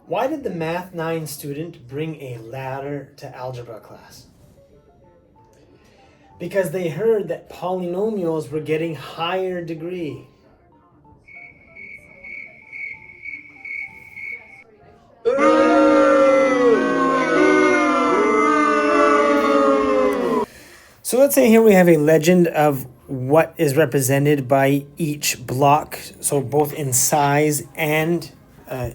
Why did the Math 9 student bring a ladder to algebra class? Because they heard that polynomials were getting higher degree. So let's say here we have a legend of what is represented by each block, so both in size and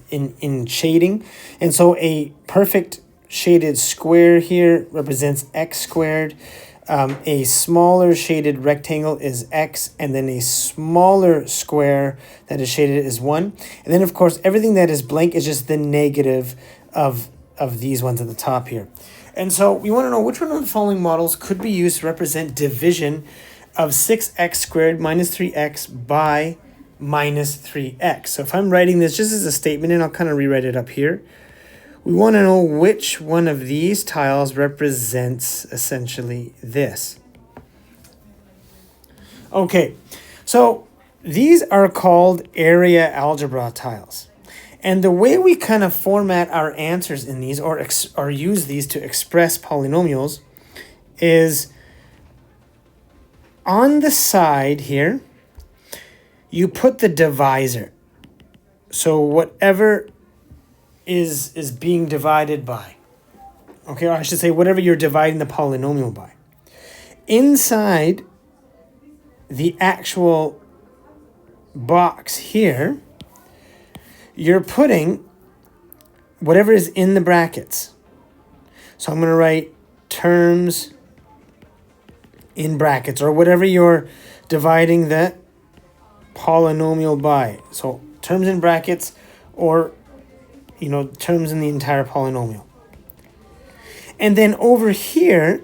in shading. And so a perfect shaded square here represents x squared. A smaller shaded rectangle is x, and then a smaller square that is shaded is 1. And then, of course, everything that is blank is just the negative of these ones at the top here. And so we want to know which one of the following models could be used to represent division of 6x squared minus 3x by minus 3x. So if I'm writing this just as a statement, and I'll kind of rewrite it up here, we want to know which one of these tiles represents essentially this. Okay, so these are called area algebra tiles. And the way we kind of format our answers in these or use these to express polynomials is on the side here, you put the divisor. So whatever is being divided by. Okay, or I should say whatever you're dividing the polynomial by. Inside the actual box here, you're putting whatever is in the brackets. So I'm going to write terms in brackets, or whatever you're dividing the polynomial by. So terms in brackets, or terms in the entire polynomial. And then over here,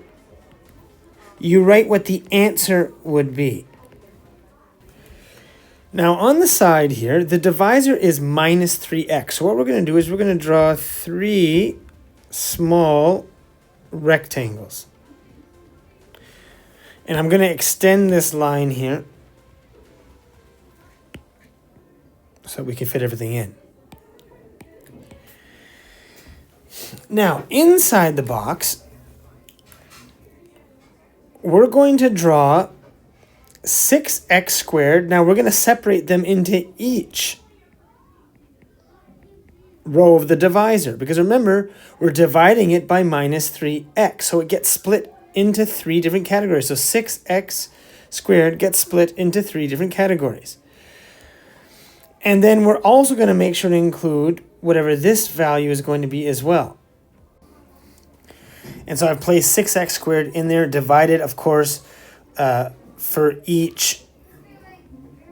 you write what the answer would be. Now on the side here, the divisor is minus 3x. So what we're going to do is we're going to draw 3 small rectangles. And I'm going to extend this line here so we can fit everything in. Now, inside the box, we're going to draw 6x squared. Now, we're going to separate them into each row of the divisor. Because remember, we're dividing it by minus 3x. So it gets split into 3 different categories. So 6x squared gets split into 3 different categories. And then we're also going to make sure to include whatever this value is going to be as well. And so I've placed 6x squared in there, divided, of course, for each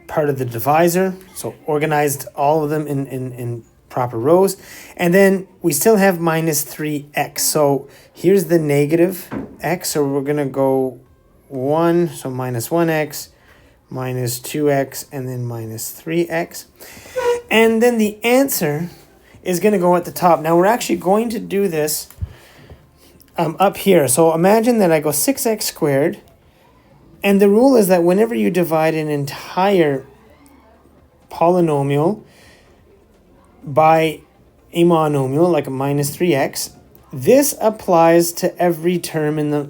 part of the divisor. So organized all of them in proper rows. And then we still have minus 3x. So here's the negative x. So we're going to go 1, so minus 1x, minus 2x, and then minus 3x. And then the answer is going to go at the top. Now we're actually going to do this up here. So imagine that I go 6x squared, and the rule is that whenever you divide an entire polynomial by a monomial, like a minus 3x, this applies to every term in the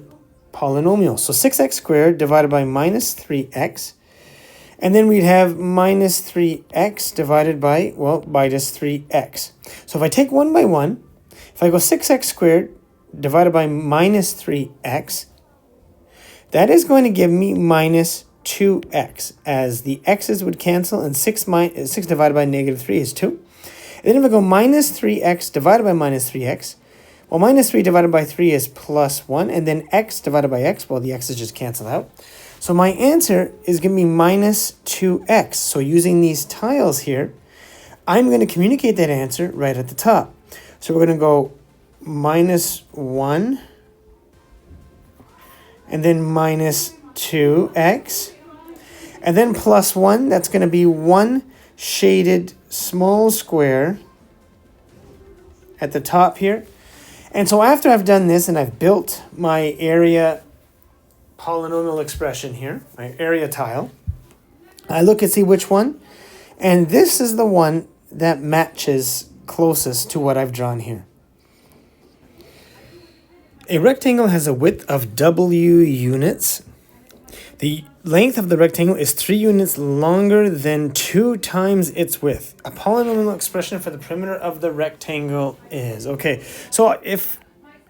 polynomial. So 6x squared divided by minus 3x, and then we'd have minus 3x divided by, minus 3x. So if I take 1 by 1, if I go 6x squared divided by minus 3x, that is going to give me minus 2x, as the x's would cancel, and 6 divided by negative 3 is 2. And then if I go minus 3x divided by minus 3x, well, minus 3 divided by 3 is plus 1, and then x divided by x, well, the x's just cancel out. So my answer is going to be minus 2x. So using these tiles here, I'm going to communicate that answer right at the top. So we're going to go minus 1, and then minus 2x, and then plus 1. That's going to be 1 shaded small square at the top here. And so after I've done this and I've built my area polynomial expression here, my area tile, I look and see which one, and this is the one that matches closest to what I've drawn here. A rectangle has a width of W units. The length of the rectangle is 3 units longer than 2 times its width. A polynomial expression for the perimeter of the rectangle is. Okay, so if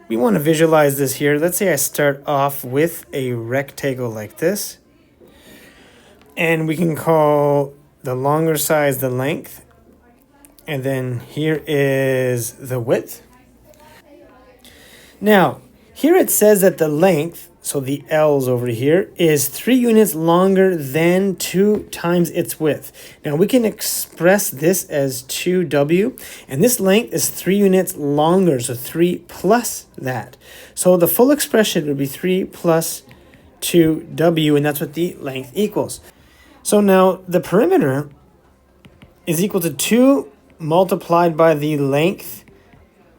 we want to visualize this here, let's say I start off with a rectangle like this. And we can call the longer size the length. And then here is the width. Now, here it says that the length, so the L's over here, is 3 units longer than 2 times its width. Now we can express this as 2W, and this length is 3 units longer, so 3 plus that. So the full expression would be 3 plus 2W, and that's what the length equals. So now the perimeter is equal to 2 multiplied by the length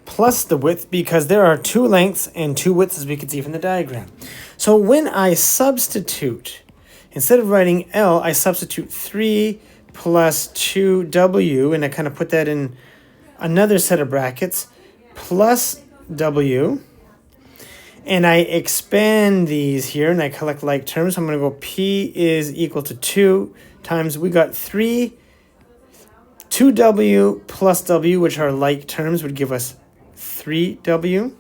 plus the width, because there are 2 lengths and 2 widths, as we can see from the diagram. So when I substitute, instead of writing L, I substitute 3 plus 2W, and I kind of put that in another set of brackets, plus W, and I expand these here, and I collect like terms. So I'm going to go P is equal to 2 times, we got 2W plus W, which are like terms, would give us 3W.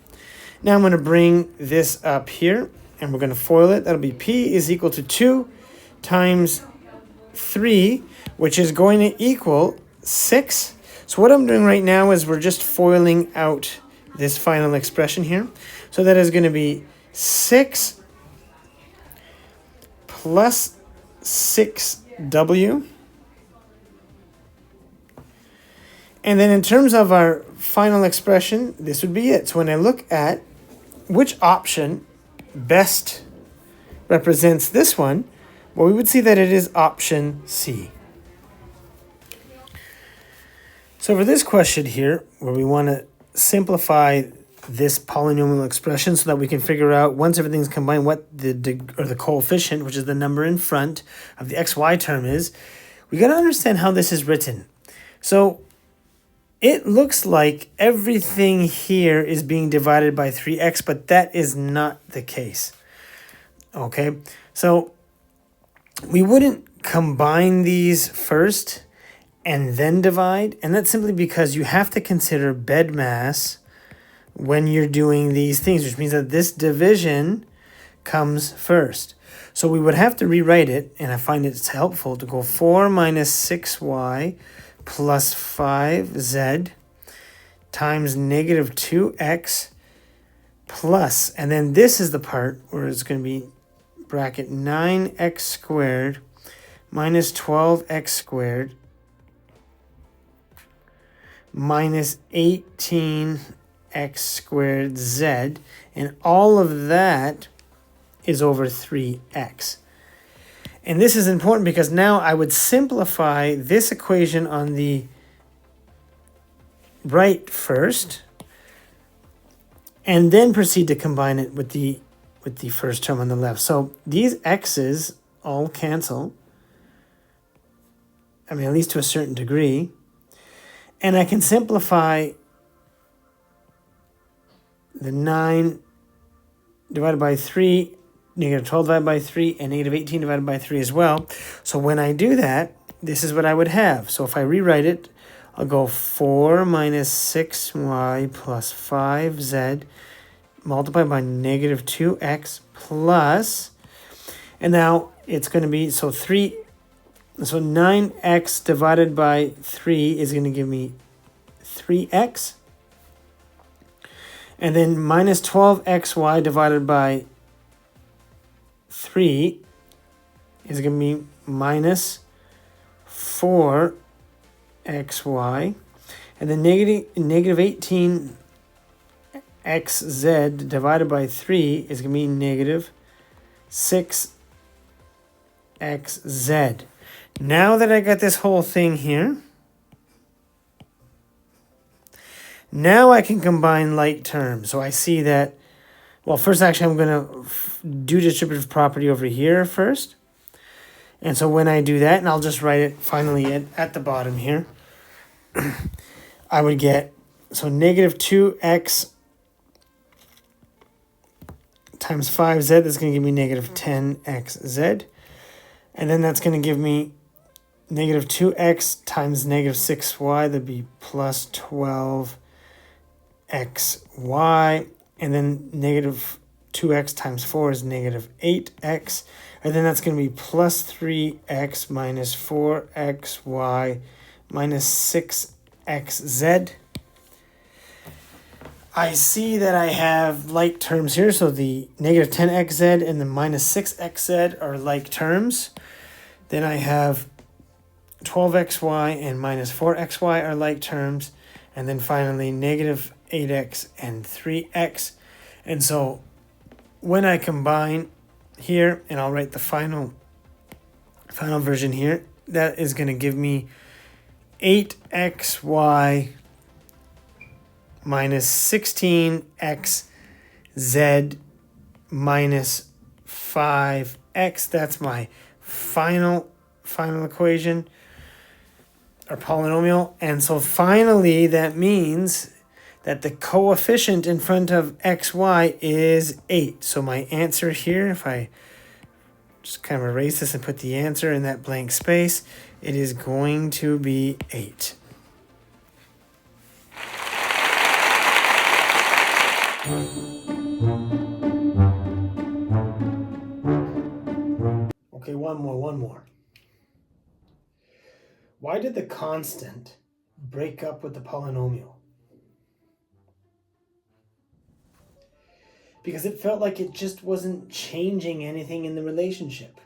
Now I'm going to bring this up here, and we're going to FOIL it. That'll be P is equal to 2 times 3, which is going to equal 6. So what I'm doing right now is we're just FOILing out this final expression here. So that is going to be 6 plus 6W. And then in terms of our final expression, this would be it. So when I look at which option best represents this one, well, we would see that it is option C. So for this question here, where we want to simplify this polynomial expression so that we can figure out, once everything's combined, what the coefficient, which is the number in front of the xy term is, we got to understand how this is written. So it looks like everything here is being divided by 3x, but that is not the case. Okay, so we wouldn't combine these first and then divide, and that's simply because you have to consider bed mass when you're doing these things, which means that this division comes first. So we would have to rewrite it, and I find it's helpful to go 4 minus 6y plus 5z times negative 2x plus, and then this is the part where it's going to be bracket 9x squared minus 12x squared minus 18x squared z, and all of that is over 3x. And this is important because now I would simplify this equation on the right first, and then proceed to combine it with the first term on the left. So these x's all cancel, I mean, at least to a certain degree, and I can simplify the 9 divided by 3, negative 12 divided by 3, and negative 18 divided by 3 as well. So when I do that, this is what I would have. So if I rewrite it, I'll go 4 minus 6y plus 5z multiplied by negative 2x plus, and now it's going to be, so 9x divided by 3 is going to give me 3x. And then minus 12xy divided by 3 is going to be minus 4xy. And then negative 18xz divided by 3 is going to be negative 6xz. Now that I got this whole thing here, now I can combine like terms. So I see that, well, first actually I'm going to do distributive property over here first. And so when I do that, and I'll just write it finally at the bottom here, I would get, so negative 2x times 5z is going to give me negative 10xz. And then that's going to give me negative 2x times negative 6y. That'd be plus 12xy. And then negative 2x times 4 is negative 8x. And then that's going to be plus 3x minus 4xy minus 6xz. I see that I have like terms here. So the negative 10xz and the minus 6xz are like terms. Then I have 12xy and minus 4xy are like terms. And then finally negative 8x and 3x. And so when I combine here, and I'll write the final version here, that is going to give me 8xy minus 16xz minus 5x. That's my final equation or polynomial. And so finally that means that the coefficient in front of xy is 8. So my answer here, if I just kind of erase this and put the answer in that blank space, it is going to be 8. Okay, one more. Why did the constant break up with the polynomial? Because it felt like it just wasn't changing anything in the relationship.